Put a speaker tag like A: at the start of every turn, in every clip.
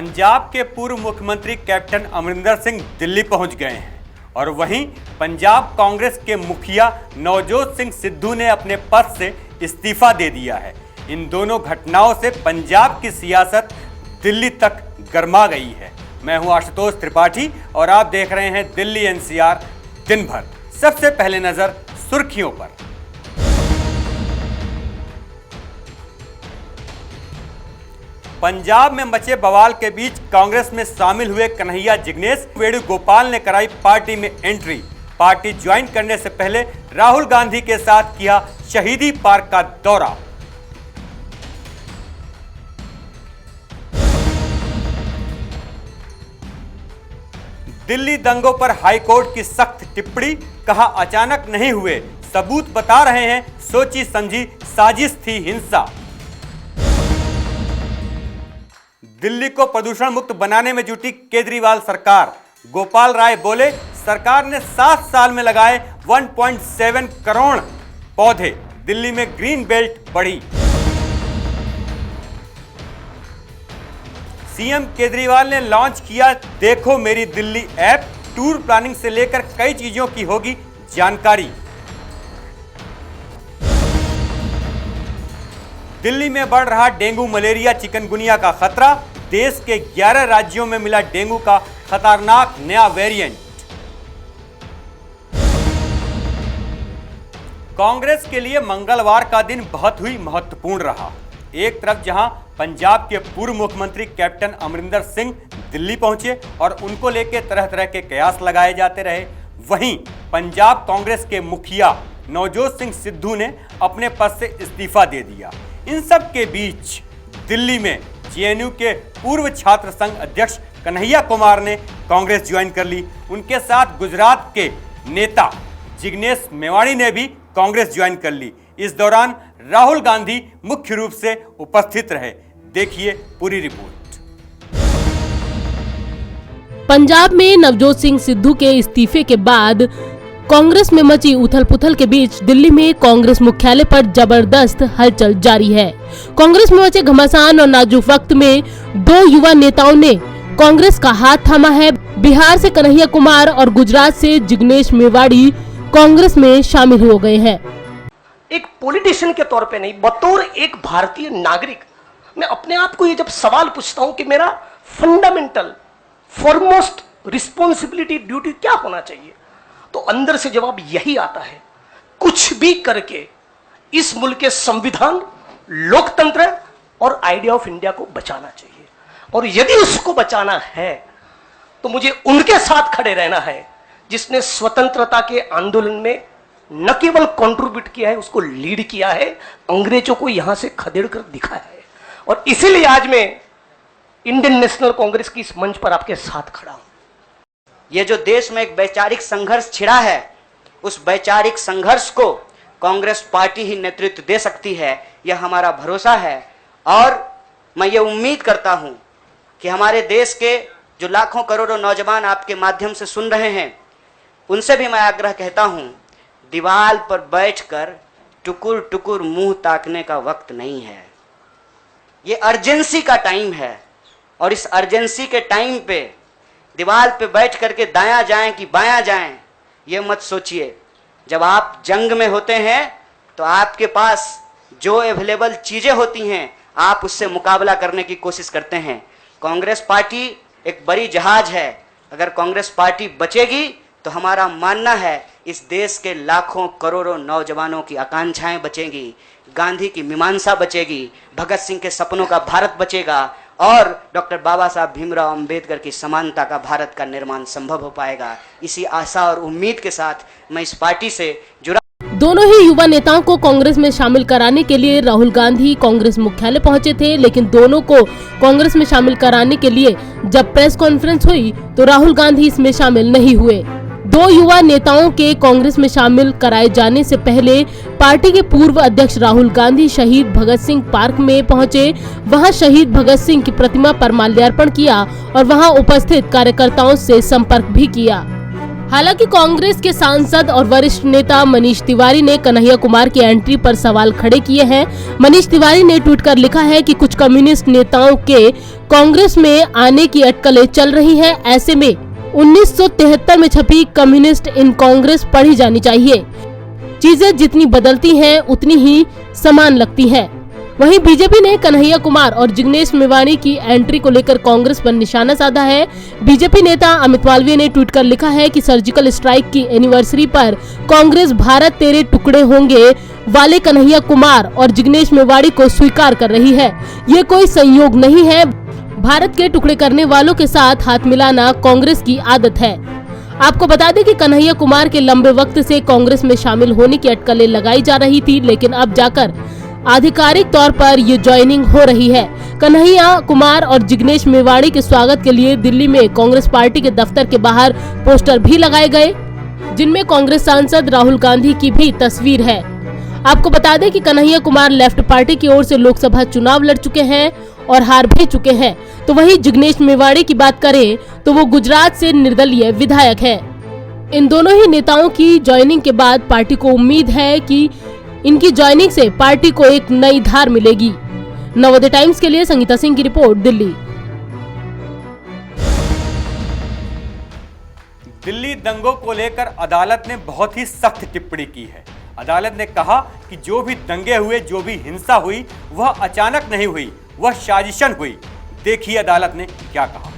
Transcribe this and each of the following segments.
A: पंजाब के पूर्व मुख्यमंत्री कैप्टन अमरिंदर सिंह दिल्ली पहुंच गए हैं और वहीं पंजाब कांग्रेस के मुखिया नवजोत सिंह सिद्धू ने अपने पद से इस्तीफा दे दिया है। इन दोनों घटनाओं से पंजाब की सियासत दिल्ली तक गर्मा गई है। मैं हूं आशुतोष त्रिपाठी और आप देख रहे हैं दिल्ली एनसीआर दिन भर। सबसे पहले नजर सुर्खियों पर। पंजाब में मचे बवाल के बीच कांग्रेस में शामिल हुए कन्हैया जिग्नेश वेणुगोपाल ने कराई पार्टी में एंट्री। पार्टी ज्वाइन करने से पहले राहुल गांधी के साथ किया शहीदी पार्क का दौरा। दिल्ली दंगों पर हाईकोर्ट की सख्त टिप्पणी, कहा अचानक नहीं हुए, सबूत बता रहे हैं, सोची समझी साजिश थी हिंसा। दिल्ली को प्रदूषण मुक्त बनाने में जुटी केजरीवाल सरकार। गोपाल राय बोले, सरकार ने 7 साल में लगाए 1.7 करोड़ पौधे। दिल्ली में ग्रीन बेल्ट बढ़ी। सीएम केजरीवाल ने लॉन्च किया देखो मेरी दिल्ली ऐप। टूर प्लानिंग से लेकर कई चीजों की होगी जानकारी। दिल्ली में बढ़ रहा डेंगू, मलेरिया, चिकनगुनिया का खतरा। देश के 11 राज्यों में मिला डेंगू का खतरनाक नया वेरिएंट। कांग्रेस के लिए मंगलवार का दिन बहुत ही महत्वपूर्ण रहा। एक तरफ जहां पंजाब के पूर्व मुख्यमंत्री कैप्टन अमरिंदर सिंह दिल्ली पहुंचे और उनको लेकर तरह तरह के कयास लगाए जाते रहे, वहीं पंजाब कांग्रेस के मुखिया नवजोत सिंह सिद्धू ने अपने पद से इस्तीफा दे दिया। इन सब के बीच दिल्ली में जेएनयू के पूर्व छात्र संघ अध्यक्ष कन्हैया कुमार ने कांग्रेस ज्वाइन कर ली। उनके साथ गुजरात के नेता जिग्नेश मेवाणी ने भी कांग्रेस ज्वाइन कर ली। इस दौरान राहुल गांधी मुख्य रूप से उपस्थित रहे। देखिए पूरी रिपोर्ट।
B: पंजाब में नवजोत सिंह सिद्धू के इस्तीफे के बाद कांग्रेस में मची उथल-पुथल के बीच दिल्ली में कांग्रेस मुख्यालय पर जबरदस्त हलचल जारी है। कांग्रेस में मचे घमासान और नाजुक वक्त में 2 युवा नेताओं ने कांग्रेस का हाथ थामा है। बिहार से कन्हैया कुमार और गुजरात से जिग्नेश मेवाड़ी कांग्रेस में शामिल हो गए हैं।
C: एक पॉलिटिशियन के तौर पे नहीं, बतौर एक भारतीय नागरिक मैं अपने आप को ये जब सवाल पूछता हूं कि मेरा फंडामेंटल फॉरमोस्ट रिस्पॉन्सिबिलिटी ड्यूटी क्या होना चाहिए, तो अंदर से जवाब यही आता है, कुछ भी करके इस मुल्क के संविधान, लोकतंत्र और आइडिया ऑफ इंडिया को बचाना चाहिए। और यदि उसको बचाना है तो मुझे उनके साथ खड़े रहना है जिसने स्वतंत्रता के आंदोलन में न केवल कंट्रीब्यूट किया है, उसको लीड किया है, अंग्रेजों को यहां से खदेड़ कर दिखाया है। और इसीलिए आज मैं इंडियन नेशनल कांग्रेस की इस मंच पर आपके साथ खड़ा हूं।
D: ये जो देश में एक वैचारिक संघर्ष छिड़ा है, उस वैचारिक संघर्ष को कांग्रेस पार्टी ही नेतृत्व दे सकती है, यह हमारा भरोसा है। और मैं ये उम्मीद करता हूं कि हमारे देश के जो लाखों करोड़ों नौजवान आपके माध्यम से सुन रहे हैं, उनसे भी मैं आग्रह कहता हूं, दीवार पर बैठकर टुकुर टुकुर मुंह ताकने का वक्त नहीं है। ये अर्जेंसी का टाइम है और इस अर्जेंसी के टाइम पे दीवार पे बैठ करके दायां जाएं कि बायां जाएं, ये मत सोचिए। जब आप जंग में होते हैं तो आपके पास जो अवेलेबल चीजें होती हैं, आप उससे मुकाबला करने की कोशिश करते हैं। कांग्रेस पार्टी एक बड़ी जहाज है। अगर कांग्रेस पार्टी बचेगी तो हमारा मानना है इस देश के लाखों करोड़ों नौजवानों की आकांक्षाएं बचेंगी, गांधी की मीमांसा बचेगी, भगत सिंह के सपनों का भारत बचेगा और डॉक्टर बाबा साहब भीमराव अंबेडकर की समानता का भारत का निर्माण संभव हो पाएगा। इसी आशा और उम्मीद के साथ मैं इस पार्टी से जुड़ा।
B: दोनों ही युवा नेताओं को कांग्रेस में शामिल कराने के लिए राहुल गांधी कांग्रेस मुख्यालय पहुंचे थे, लेकिन दोनों को कांग्रेस में शामिल कराने के लिए जब प्रेस कॉन्फ्रेंस हुई तो राहुल गांधी इसमें शामिल नहीं हुए। 2 युवा नेताओं के कांग्रेस में शामिल कराए जाने से पहले पार्टी के पूर्व अध्यक्ष राहुल गांधी शहीद भगत सिंह पार्क में पहुंचे। वहां शहीद भगत सिंह की प्रतिमा पर माल्यार्पण किया और वहां उपस्थित कार्यकर्ताओं से संपर्क भी किया। हालांकि कांग्रेस के सांसद और वरिष्ठ नेता मनीष तिवारी ने कन्हैया कुमार की एंट्री पर सवाल खड़े किए हैं। मनीष तिवारी ने ट्वीट कर लिखा है कि कुछ कम्युनिस्ट नेताओं के कांग्रेस में आने की अटकलें चल रही हैं। ऐसे में 1973 में छपी कम्युनिस्ट इन कांग्रेस पढ़ी जानी चाहिए। चीजें जितनी बदलती हैं उतनी ही समान लगती हैं। वहीं बीजेपी ने कन्हैया कुमार और जिग्नेश मेवाणी की एंट्री को लेकर कांग्रेस पर निशाना साधा है। बीजेपी नेता अमित मालवीय ने ट्वीट कर लिखा है कि सर्जिकल स्ट्राइक की एनिवर्सरी पर कांग्रेस भारत तेरे टुकड़े होंगे वाले कन्हैया कुमार और जिग्नेश मेवाणी को स्वीकार कर रही है। ये कोई संयोग नहीं है। भारत के टुकड़े करने वालों के साथ हाथ मिलाना कांग्रेस की आदत है। आपको बता दें कि कन्हैया कुमार के लंबे वक्त से कांग्रेस में शामिल होने की अटकलें लगाई जा रही थी, लेकिन अब जाकर आधिकारिक तौर पर ये ज्वाइनिंग हो रही है। कन्हैया कुमार और जिग्नेश मेवाणी के स्वागत के लिए दिल्ली में कांग्रेस पार्टी के दफ्तर के बाहर पोस्टर भी लगाए गए, जिनमें कांग्रेस सांसद राहुल गांधी की भी तस्वीर है। आपको बता दें कि कन्हैया कुमार लेफ्ट पार्टी की ओर से लोकसभा चुनाव लड़ चुके हैं और हार भी चुके हैं। तो वहीं जिग्नेश मेवाणी की बात करें तो वो गुजरात से निर्दलीय विधायक है। इन दोनों ही नेताओं की ज्वाइनिंग के बाद पार्टी को उम्मीद है कि इनकी ज्वाइनिंग से पार्टी को एक नई धार मिलेगी। नवोदय टाइम्स के लिए संगीता सिंह की रिपोर्ट, दिल्ली।
A: दिल्ली दंगों को लेकर अदालत ने बहुत ही सख्त टिप्पणी की है। अदालत ने कहा कि जो भी दंगे हुए, जो भी हिंसा हुई, वह अचानक नहीं हुई, वह साजिशन हुई। देखिए अदालत ने क्या कहा।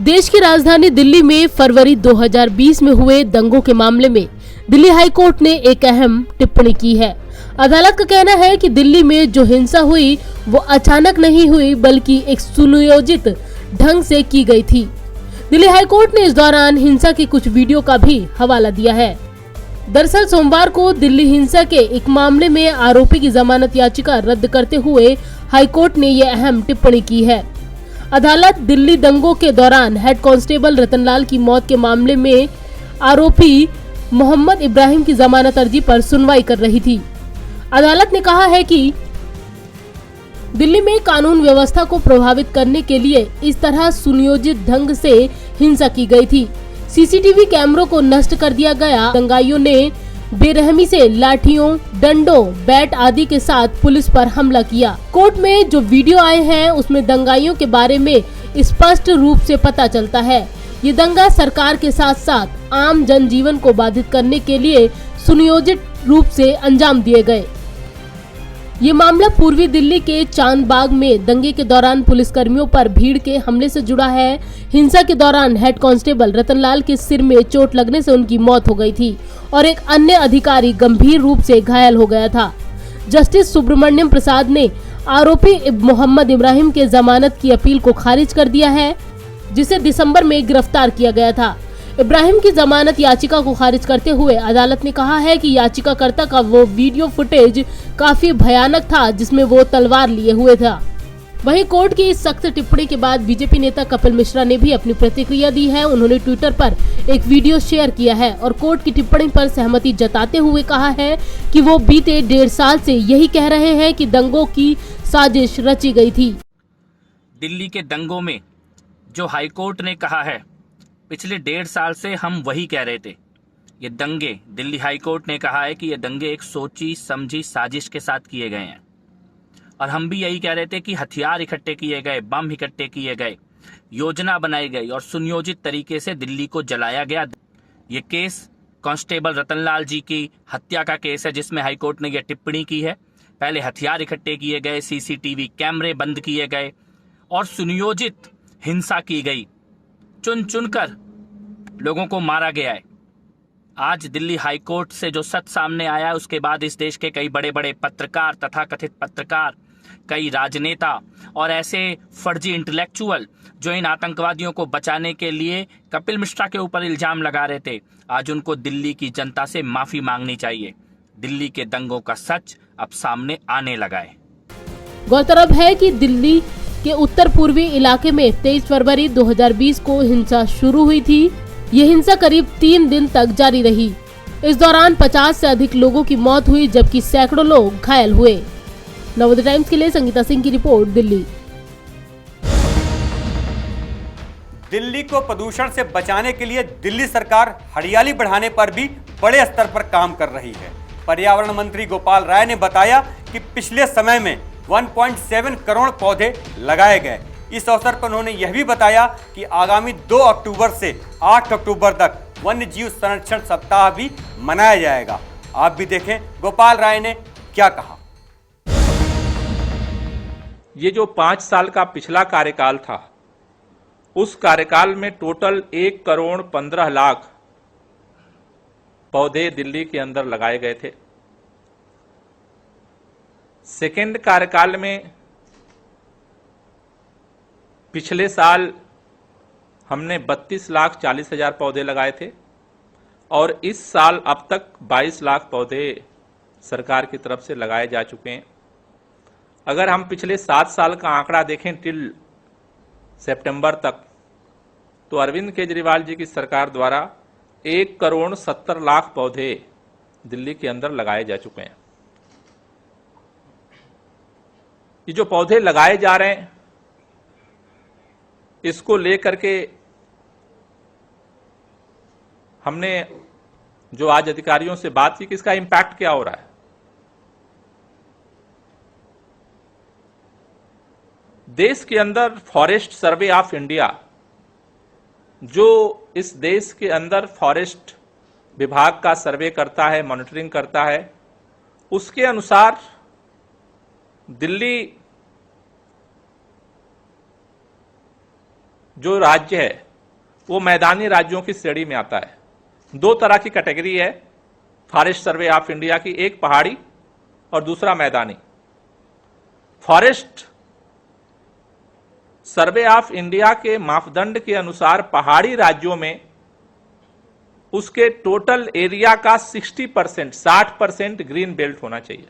B: देश की राजधानी दिल्ली में फरवरी 2020 में हुए दंगों के मामले में दिल्ली हाई कोर्ट ने एक अहम टिप्पणी की है। अदालत का कहना है कि दिल्ली में जो हिंसा हुई वो अचानक नहीं हुई, बल्कि एक सुनियोजित ढंग से की गई थी। दिल्ली हाई कोर्ट ने इस दौरान हिंसा की कुछ वीडियो का भी हवाला दिया है। दरअसल सोमवार को दिल्ली हिंसा के एक मामले में आरोपी की जमानत याचिका रद्द करते हुए हाई कोर्ट ने यह अहम टिप्पणी की है। अदालत दिल्ली दंगों के दौरान हेड कांस्टेबल रतनलाल की मौत के मामले में आरोपी मोहम्मद इब्राहिम की जमानत अर्जी पर सुनवाई कर रही थी। अदालत ने कहा है कि दिल्ली में कानून व्यवस्था को प्रभावित करने के लिए इस तरह सुनियोजित ढंग से हिंसा की गई थी। सीसीटीवी कैमरों को नष्ट कर दिया गया। दंगाइयों ने बेरहमी से लाठियों, डंडों, बैट आदि के साथ पुलिस पर हमला किया। कोर्ट में जो वीडियो आए हैं उसमें दंगाइयों के बारे में स्पष्ट रूप से पता चलता है। ये दंगा सरकार के साथ साथ आम जनजीवन को बाधित करने के लिए सुनियोजित रूप से अंजाम दिए गए। ये मामला पूर्वी दिल्ली के चांदबाग में दंगे के दौरान पुलिसकर्मियों पर भीड़ के हमले से जुड़ा है। हिंसा के दौरान हेड कांस्टेबल रतनलाल के सिर में चोट लगने से उनकी मौत हो गई थी और एक अन्य अधिकारी गंभीर रूप से घायल हो गया था। जस्टिस सुब्रमण्यम प्रसाद ने आरोपी मोहम्मद इब्राहिम के जमानत की अपील को खारिज कर दिया है, जिसे दिसंबर में गिरफ्तार किया गया था। इब्राहिम की जमानत याचिका को खारिज करते हुए अदालत ने कहा है कि याचिकाकर्ता का वो वीडियो फुटेज काफी भयानक था जिसमें वो तलवार लिए हुए था। वहीं कोर्ट की इस सख्त टिप्पणी के बाद बीजेपी नेता कपिल मिश्रा ने भी अपनी प्रतिक्रिया दी है। उन्होंने ट्विटर पर एक वीडियो शेयर किया है और कोर्ट की टिप्पणी पर सहमति जताते हुए कहा है कि वो बीते 1.5 साल से यही कह रहे हैं कि दंगों की साजिश रची गई थी।
E: दिल्ली के दंगों में जो हाईकोर्ट ने कहा है, पिछले 1.5 साल से हम वही कह रहे थे। ये दंगे, दिल्ली हाईकोर्ट ने कहा है कि ये दंगे एक सोची समझी साजिश के साथ किए गए हैं और हम भी यही कह रहे थे कि हथियार इकट्ठे किए गए, बम इकट्ठे किए गए, योजना बनाई गई और सुनियोजित तरीके से दिल्ली को जलाया गया। ये केस कांस्टेबल रतनलाल जी की हत्या का केस है जिसमें हाईकोर्ट ने यह टिप्पणी की है। पहले हथियार इकट्ठे किए गए, सीसीटीवी कैमरे बंद किए गए और सुनियोजित हिंसा की गई, चुन चुनकर लोगों को मारा गया है। आज दिल्ली हाईकोर्ट से जो सच सामने आया है उसके बाद इस देश के कई बड़े बड़े पत्रकार, तथाकथित पत्रकार, कई राजनेता और ऐसे फर्जी इंटेलेक्चुअल जो इन आतंकवादियों को बचाने के लिए कपिल मिश्रा के ऊपर इल्जाम लगा रहे थे, आज उनको दिल्ली की जनता से माफी मांगनी चाहिए। दिल्ली के दंगों का सच अब सामने आने लगा है।
B: गौरतलब है कि दिल्ली के उत्तर पूर्वी इलाके में 23 फरवरी 2020 को हिंसा शुरू हुई थी। ये हिंसा करीब 3 दिन तक जारी रही। इस दौरान 50 से अधिक लोगों की मौत हुई जबकि सैकड़ों लोग घायल हुए। नवोदय टाइम्स के लिए संगीता सिंह की रिपोर्ट, दिल्ली।
A: दिल्ली को प्रदूषण से बचाने के लिए दिल्ली सरकार हरियाली बढ़ाने पर भी बड़े स्तर पर काम कर रही है। पर्यावरण मंत्री गोपाल राय ने बताया कि पिछले समय में 1.7 करोड़ पौधे लगाए गए। इस अवसर पर उन्होंने यह भी बताया कि आगामी 2 अक्टूबर से 8 अक्टूबर तक वन्य जीव संरक्षण सप्ताह भी मनाया जाएगा। आप भी देखें गोपाल राय ने क्या कहा।
F: ये जो 5 साल का पिछला कार्यकाल था, उस कार्यकाल में टोटल 1 करोड़ 15 लाख पौधे दिल्ली के अंदर लगाए गए थे। सेकेंड कार्यकाल में पिछले साल हमने 32,40,000 पौधे लगाए थे और इस साल अब तक 22 लाख पौधे सरकार की तरफ से लगाए जा चुके हैं। अगर हम पिछले 7 साल का आंकड़ा देखें टिल सितंबर तक, तो अरविंद केजरीवाल जी की सरकार द्वारा 1 करोड़ 70 लाख पौधे दिल्ली के अंदर लगाए जा चुके हैं। ये जो पौधे लगाए जा रहे हैं, इसको लेकर के हमने जो आज अधिकारियों से बात की कि इसका इंपैक्ट क्या हो रहा है। देश के अंदर फॉरेस्ट सर्वे ऑफ इंडिया, जो इस देश के अंदर फॉरेस्ट विभाग का सर्वे करता है, मॉनिटरिंग करता है, उसके अनुसार दिल्ली जो राज्य है वो मैदानी राज्यों की श्रेणी में आता है। 2 तरह की कैटेगरी है फॉरेस्ट सर्वे ऑफ इंडिया की, एक पहाड़ी और दूसरा मैदानी। फॉरेस्ट सर्वे ऑफ इंडिया के मापदंड के अनुसार पहाड़ी राज्यों में उसके टोटल एरिया का 60% ग्रीन बेल्ट होना चाहिए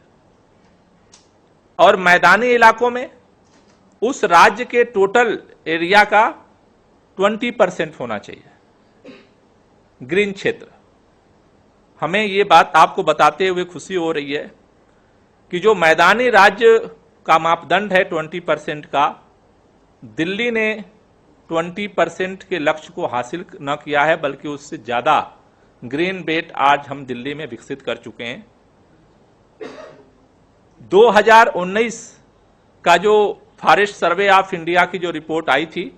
F: और मैदानी इलाकों में उस राज्य के टोटल एरिया का 20% होना चाहिए ग्रीन क्षेत्र। हमें ये बात आपको बताते हुए खुशी हो रही है कि जो मैदानी राज्य का मापदंड है 20% का, दिल्ली ने 20% के लक्ष्य को हासिल न किया है, बल्कि उससे ज्यादा ग्रीन बेल्ट आज हम दिल्ली में विकसित कर चुके हैं। 2019 का जो फॉरेस्ट सर्वे ऑफ इंडिया की जो रिपोर्ट आई थी,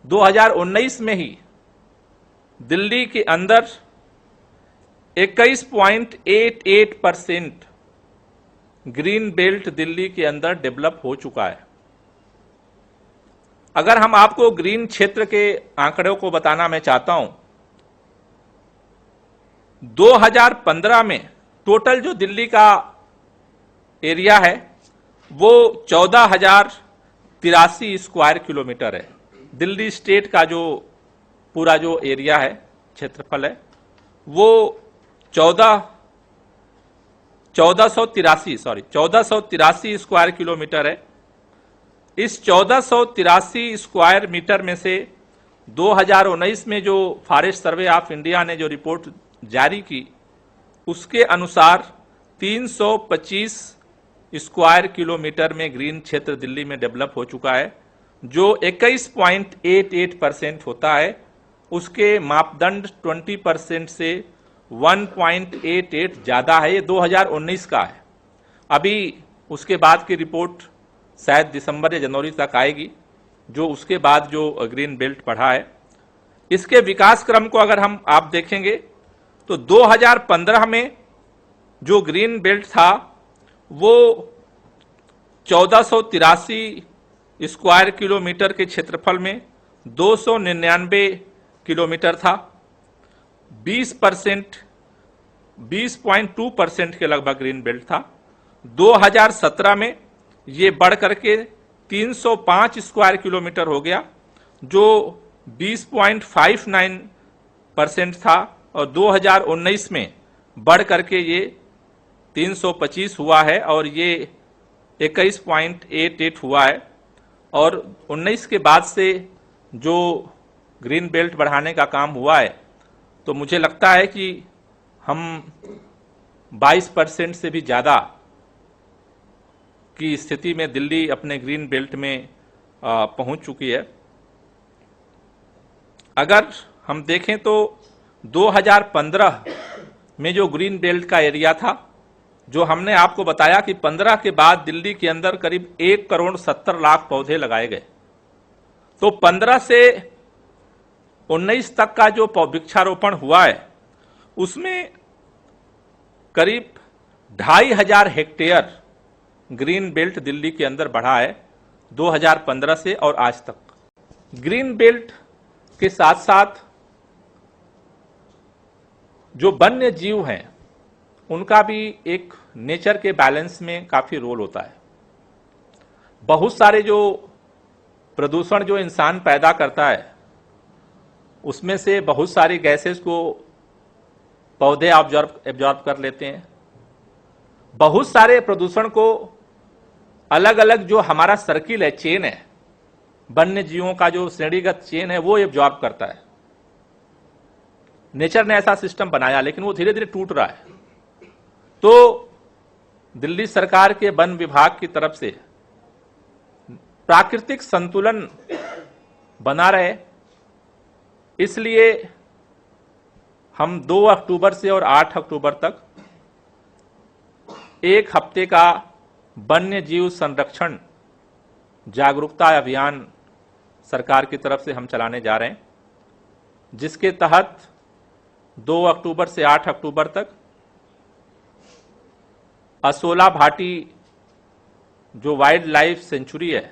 F: 2019 में ही दिल्ली के अंदर 21.88% ग्रीन बेल्ट दिल्ली के अंदर डेवलप हो चुका है। अगर हम आपको ग्रीन क्षेत्र के आंकड़ों को बताना मैं चाहता हूं, 2015 में टोटल जो दिल्ली का एरिया है वो 14,083 स्क्वायर किलोमीटर है। दिल्ली स्टेट का जो पूरा जो एरिया है, क्षेत्रफल है, वो 1483 स्क्वायर किलोमीटर है। इस 1483 स्क्वायर मीटर में से 2019 में जो फॉरेस्ट सर्वे ऑफ इंडिया ने जो रिपोर्ट जारी की, उसके अनुसार 325 स्क्वायर किलोमीटर में ग्रीन क्षेत्र दिल्ली में डेवलप हो चुका है, जो 21.88% होता है। उसके मापदंड 20% से 1.88 ज्यादा है। ये 2019 का है। अभी उसके बाद की रिपोर्ट शायद दिसंबर या जनवरी तक आएगी, जो उसके बाद जो ग्रीन बेल्ट बढ़ा है। इसके विकास क्रम को अगर हम आप देखेंगे तो 2015 में जो ग्रीन बेल्ट था वो 1483 स्क्वायर किलोमीटर के क्षेत्रफल में 299 किलोमीटर था। 20.2% के लगभग ग्रीन बेल्ट था। 2017 में ये बढ़ करके 305 स्क्वायर किलोमीटर हो गया, जो 20.59% था, और 2019 में बढ़ करके ये 325 हुआ है और ये 21.88 हुआ है। और 19 के बाद से जो ग्रीन बेल्ट बढ़ाने का काम हुआ है, तो मुझे लगता है कि हम 22% से भी ज़्यादा की स्थिति में दिल्ली अपने ग्रीन बेल्ट में पहुंच चुकी है। अगर हम देखें तो 2015 में जो ग्रीन बेल्ट का एरिया था, जो हमने आपको बताया कि 15 के बाद दिल्ली के अंदर करीब 1,70,00,000 पौधे लगाए गए, तो 15 से 19 तक का जो वृक्षारोपण हुआ है उसमें करीब 2,500 हेक्टेयर ग्रीन बेल्ट दिल्ली के अंदर बढ़ा है 2015 से और आज तक। ग्रीन बेल्ट के साथ साथ जो वन्य जीव हैं उनका भी एक नेचर के बैलेंस में काफी रोल होता है। बहुत सारे जो प्रदूषण जो इंसान पैदा करता है उसमें से बहुत सारी गैसेस को पौधे एब्जॉर्ब कर लेते हैं। बहुत सारे प्रदूषण को अलग अलग जो हमारा सर्किल है, चेन है, वन्य जीवों का जो श्रेणीगत चेन है वो एब्जॉर्ब करता है। नेचर ने ऐसा सिस्टम बनाया, लेकिन वो धीरे धीरे टूट रहा है। तो दिल्ली सरकार के वन विभाग की तरफ से प्राकृतिक संतुलन बना रहे, इसलिए हम 2 अक्टूबर से और 8 अक्टूबर तक एक हफ्ते का वन्य जीव संरक्षण जागरूकता अभियान सरकार की तरफ से हम चलाने जा रहे हैं, जिसके तहत 2 अक्टूबर से 8 अक्टूबर तक असोला भाटी जो वाइल्ड लाइफ सेंचुरी है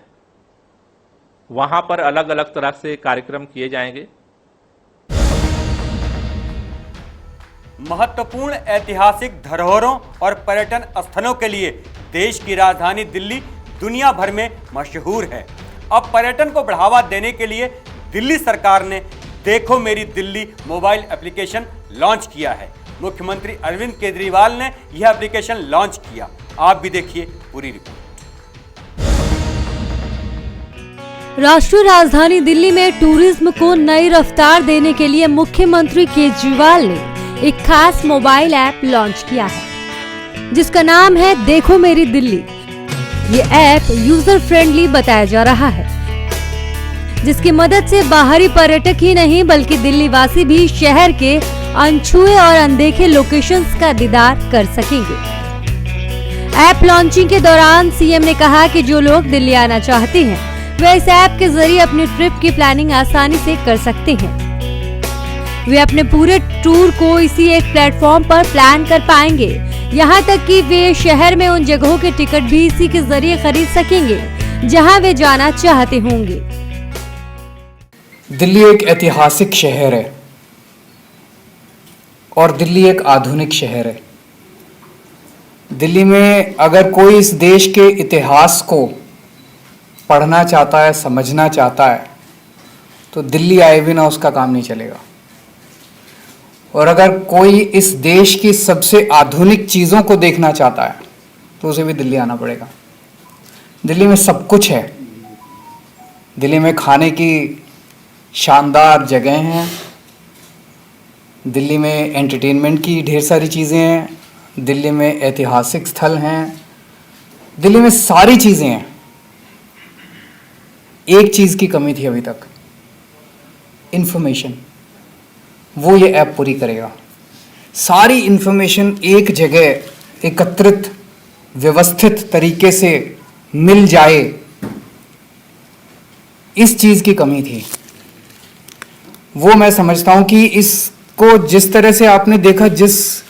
F: वहां पर अलग अलग तरह से कार्यक्रम किए जाएंगे।
A: महत्वपूर्ण ऐतिहासिक धरोहरों और पर्यटन स्थलों के लिए देश की राजधानी दिल्ली दुनिया भर में मशहूर है। अब पर्यटन को बढ़ावा देने के लिए दिल्ली सरकार ने देखो मेरी दिल्ली मोबाइल एप्लीकेशन लॉन्च किया है। मुख्यमंत्री अरविंद केजरीवाल ने यह एप्लीकेशन लॉन्च किया। आप भी देखिए पूरी रिपोर्ट।
G: राष्ट्रीय राजधानी दिल्ली में टूरिज्म को नई रफ्तार देने के लिए मुख्यमंत्री केजरीवाल ने एक खास मोबाइल ऐप लॉन्च किया है, जिसका नाम है देखो मेरी दिल्ली। ये ऐप यूजर फ्रेंडली बताया जा रहा है, जिसकी मदद से बाहरी पर्यटक ही नहीं बल्कि दिल्ली वासी भी शहर के अनछुए और अनदेखे लोकेशंस का दीदार कर सकेंगे। ऐप लॉन्चिंग के दौरान सीएम ने कहा कि जो लोग दिल्ली आना चाहते हैं वे इस ऐप के जरिए अपनी ट्रिप की प्लानिंग आसानी से कर सकते हैं। वे अपने पूरे टूर को इसी एक प्लेटफॉर्म पर प्लान कर पाएंगे। यहाँ तक कि वे शहर में उन जगहों के टिकट भी इसी के जरिए खरीद सकेंगे जहाँ वे जाना चाहते होंगे।
H: दिल्ली एक ऐतिहासिक शहर है और दिल्ली एक आधुनिक शहर है। दिल्ली में अगर कोई इस देश के इतिहास को पढ़ना चाहता है, समझना चाहता है, तो दिल्ली आए बिना उसका काम नहीं चलेगा। और अगर कोई इस देश की सबसे आधुनिक चीज़ों को देखना चाहता है तो उसे भी दिल्ली आना पड़ेगा। दिल्ली में सब कुछ है। दिल्ली में खाने की शानदार जगह हैं, दिल्ली में एंटरटेनमेंट की ढेर सारी चीज़ें हैं, दिल्ली में ऐतिहासिक स्थल हैं, दिल्ली में सारी चीज़ें हैं। एक चीज़ की कमी थी अभी तक, इंफॉर्मेशन। वो ये ऐप पूरी करेगा। सारी इंफॉर्मेशन एक जगह एकत्रित व्यवस्थित तरीके से मिल जाए, इस चीज़ की कमी थी। वो मैं समझता हूँ कि इसको जिस तरह से आपने देखा, जिस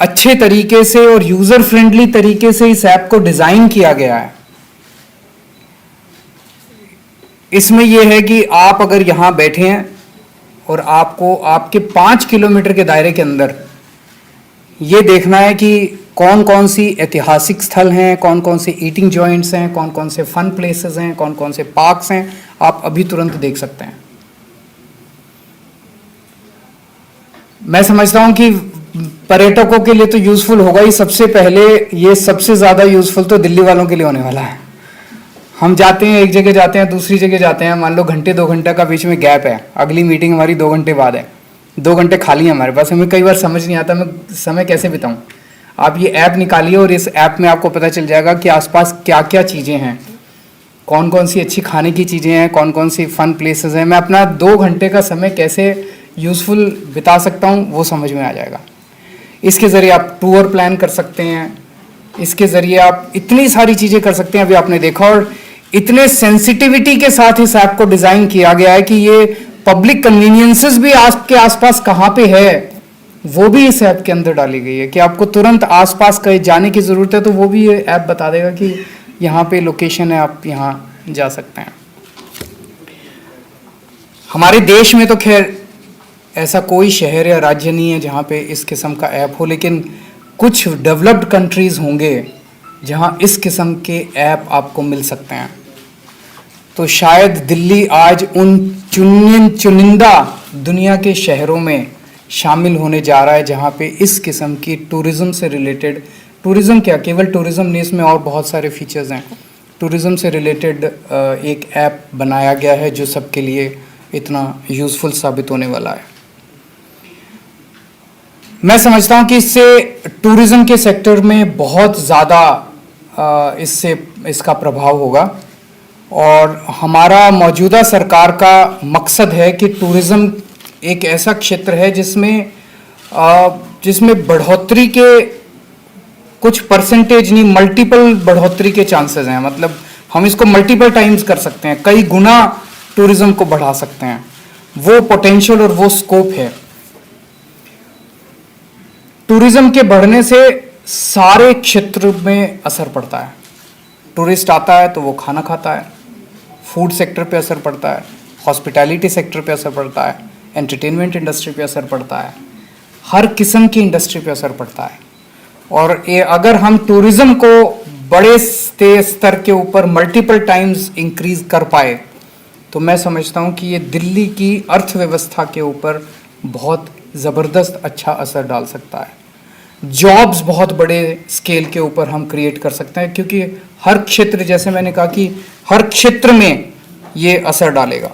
H: अच्छे तरीके से और यूज़र फ्रेंडली तरीके से इस ऐप को डिज़ाइन किया गया है, इसमें यह है कि आप अगर यहाँ बैठे हैं और आपको आपके 5 किलोमीटर के दायरे के अंदर ये देखना है कि कौन कौन सी ऐतिहासिक स्थल हैं, कौन कौन से ईटिंग जॉइंट्स हैं, कौन कौन से फन प्लेसेस हैं, कौन कौन से पार्क्स हैं, आप अभी तुरंत देख सकते हैं। मैं समझता हूं कि पर्यटकों के लिए तो यूजफुल होगा ही। सबसे पहले ये सबसे ज़्यादा यूजफुल तो दिल्ली वालों के लिए होने वाला है। हम जाते हैं, एक जगह जाते हैं, दूसरी जगह जाते हैं, मान लो घंटे 2 घंटे का बीच में गैप है, अगली मीटिंग हमारी 2 घंटे बाद है, 2 घंटे खाली है हमारे पास। हमें कई बार समझ नहीं आता मैं समय कैसे बिताऊं। आप ये ऐप निकालिए और इस ऐप में आपको पता चल जाएगा कि आसपास क्या क्या चीज़ें हैं। कौन कौन सी अच्छी खाने की चीज़ें हैं, कौन कौन सी फन प्लेसेस हैं, मैं अपना 2 घंटे का समय कैसे यूज़फुल बिता सकता हूँ वो समझ में आ जाएगा। इसके ज़रिए आप टूर प्लान कर सकते हैं, इसके ज़रिए आप इतनी सारी चीज़ें कर सकते हैं, अभी आपने देखा। और इतने सेंसिटिविटी के साथ इस ऐप को डिज़ाइन किया गया है कि ये पब्लिक कन्वीनियंसेस भी आपके आसपास कहाँ पे है वो भी इस ऐप के अंदर डाली गई है कि आपको तुरंत आसपास कहीं जाने की ज़रूरत है तो वो भी ये ऐप बता देगा कि यहाँ पे लोकेशन है, आप यहाँ जा सकते हैं। हमारे देश में तो खैर ऐसा कोई शहर या राज्य नहीं है जहाँ पे इस किस्म का ऐप हो, लेकिन कुछ डेवलप्ड कंट्रीज़ होंगे जहाँ इस किस्म के ऐप आपको मिल सकते हैं। तो शायद दिल्ली आज उन चुनिंदा दुनिया के शहरों में शामिल होने जा रहा है जहाँ पे इस किस्म की टूरिज़्म से रिलेटेड, टूरिज़्म क्या केवल टूरिज़्म नहीं, इसमें और बहुत सारे फीचर्स हैं, टूरिज़्म से रिलेटेड एक ऐप बनाया गया है जो सबके लिए इतना यूज़फुल साबित होने वाला है। मैं समझता हूँ कि इससे टूरिज़्म के सेक्टर में बहुत ज़्यादा इसका प्रभाव होगा और हमारा मौजूदा सरकार का मकसद है कि टूरिज़्म एक ऐसा क्षेत्र है जिसमें बढ़ोतरी के कुछ परसेंटेज नहीं, मल्टीपल बढ़ोतरी के चांसेस हैं। मतलब हम इसको मल्टीपल टाइम्स कर सकते हैं, कई गुना टूरिज़्म को बढ़ा सकते हैं, वो पोटेंशियल और वो स्कोप है। टूरिज़्म के बढ़ने से सारे क्षेत्र में असर पड़ता है। टूरिस्ट आता है तो वो खाना खाता है, फूड सेक्टर पे असर पड़ता है, हॉस्पिटैलिटी सेक्टर पे असर पड़ता है, एंटरटेनमेंट इंडस्ट्री पे असर पड़ता है, हर किस्म की इंडस्ट्री पे असर पड़ता है। और ये अगर हम टूरिज़्म को बड़े स्तर के ऊपर मल्टीपल टाइम्स इंक्रीज कर पाए तो मैं समझता हूँ कि ये दिल्ली की अर्थव्यवस्था के ऊपर बहुत ज़बरदस्त अच्छा असर डाल सकता है। जॉब्स बहुत बड़े स्केल के ऊपर हम क्रिएट कर सकते हैं क्योंकि हर क्षेत्र, जैसे मैंने कहा कि हर क्षेत्र में ये असर डालेगा।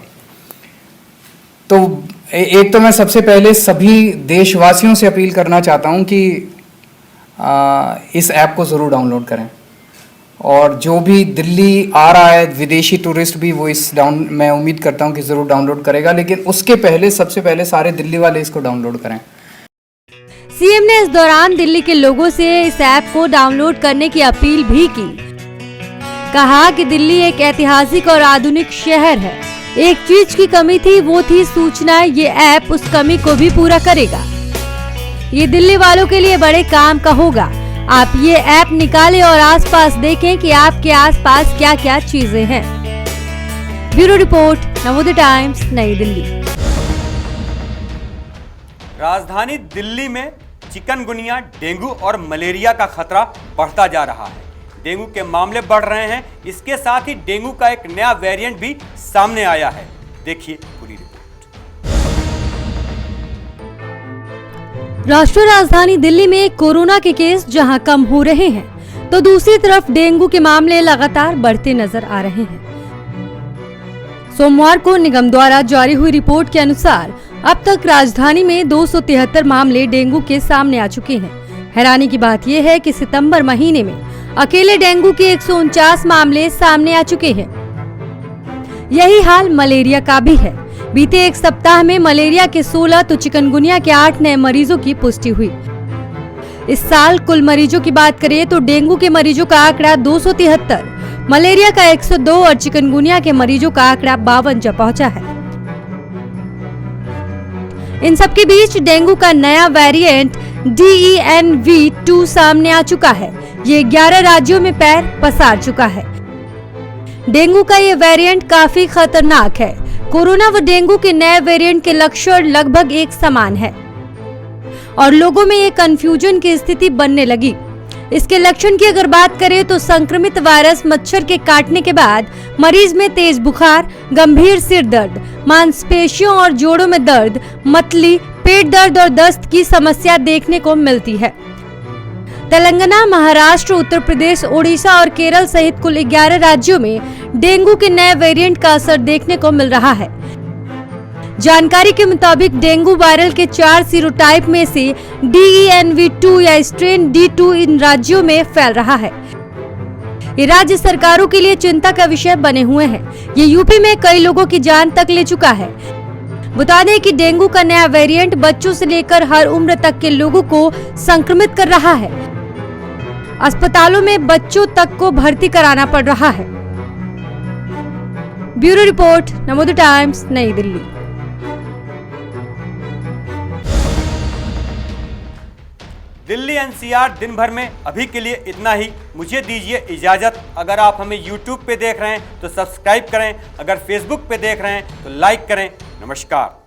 H: तो एक तो मैं सबसे पहले सभी देशवासियों से अपील करना चाहता हूँ कि इस ऐप को ज़रूर डाउनलोड करें और जो भी दिल्ली आ रहा है विदेशी टूरिस्ट भी वो मैं उम्मीद करता हूँ कि ज़रूर डाउनलोड करेगा, लेकिन उसके पहले सबसे पहले सारे दिल्ली वाले इसको डाउनलोड करें।
G: सीएम ने इस दौरान दिल्ली के लोगों से इस ऐप को डाउनलोड करने की अपील भी की। कहा कि दिल्ली एक ऐतिहासिक और आधुनिक शहर है, एक चीज की कमी थी वो थी सूचना। ये ऐप उस कमी को भी पूरा करेगा। ये दिल्ली वालों के लिए बड़े काम का होगा। आप ये ऐप निकालें और आसपास देखें कि आपके आसपास क्या क्या चीजें हैं। ब्यूरो रिपोर्ट, नवोदय टाइम्स, नई दिल्ली।
A: राजधानी दिल्ली में चिकनगुनिया, डेंगू और मलेरिया का खतरा बढ़ता जा रहा है। डेंगू के मामले बढ़ रहे हैं, इसके साथ ही डेंगू का एक नया वेरिएंट भी सामने आया है। देखिए पूरी रिपोर्ट।
G: राष्ट्रीय राजधानी दिल्ली में कोरोना के केस जहां कम हो रहे हैं तो दूसरी तरफ डेंगू के मामले लगातार बढ़ते नजर आ रहे हैं। सोमवार को निगम द्वारा जारी हुई रिपोर्ट के अनुसार अब तक राजधानी में 273 मामले डेंगू के सामने आ चुके हैं। हैरानी की बात यह है कि सितंबर महीने में अकेले डेंगू के 149 मामले सामने आ चुके हैं। यही हाल मलेरिया का भी है। बीते एक सप्ताह में मलेरिया के 16 तो चिकनगुनिया के 8 नए मरीजों की पुष्टि हुई। इस साल कुल मरीजों की बात करें तो डेंगू के मरीजों का आंकड़ा 273, मलेरिया का 102 और चिकनगुनिया के मरीजों का आंकड़ा 52 पहुंचा है। इन सबके बीच डेंगू का नया वेरिएंट DENV2 सामने आ चुका है। ये 11 राज्यों में पैर पसार चुका है। डेंगू का ये वेरिएंट काफी खतरनाक है। कोरोना व डेंगू के नए वेरिएंट के लक्षण लगभग एक समान है और लोगों में ये कंफ्यूजन की स्थिति बनने लगी। इसके लक्षण की अगर बात करें तो संक्रमित वायरस मच्छर के काटने के बाद मरीज में तेज बुखार, गंभीर सिर दर्द, मांसपेशियों और जोड़ों में दर्द, मतली, पेट दर्द और दस्त की समस्या देखने को मिलती है। तेलंगाना, महाराष्ट्र, उत्तर प्रदेश, ओडिशा और केरल सहित कुल 11 राज्यों में डेंगू के नए वेरिएंट का असर देखने को मिल रहा है। जानकारी के मुताबिक डेंगू वायरल के 4 सीरोटाइप में से DENV2 या स्ट्रेन D2 इन राज्यों में फैल रहा है। ये राज्य सरकारों के लिए चिंता का विषय बने हुए हैं। ये यूपी में कई लोगों की जान तक ले चुका है। बता दें कि डेंगू का नया वेरिएंट बच्चों से लेकर हर उम्र तक के लोगों को संक्रमित कर रहा है। अस्पतालों में बच्चों तक को भर्ती कराना पड़ रहा है। ब्यूरो रिपोर्ट, नवोदय टाइम्स, नई दिल्ली।
A: दिल्ली एनसीआर दिन भर में अभी के लिए इतना ही। मुझे दीजिए इजाजत। अगर आप हमें YouTube पे देख रहे हैं तो सब्सक्राइब करें, अगर Facebook पे देख रहे हैं तो लाइक करें। नमस्कार।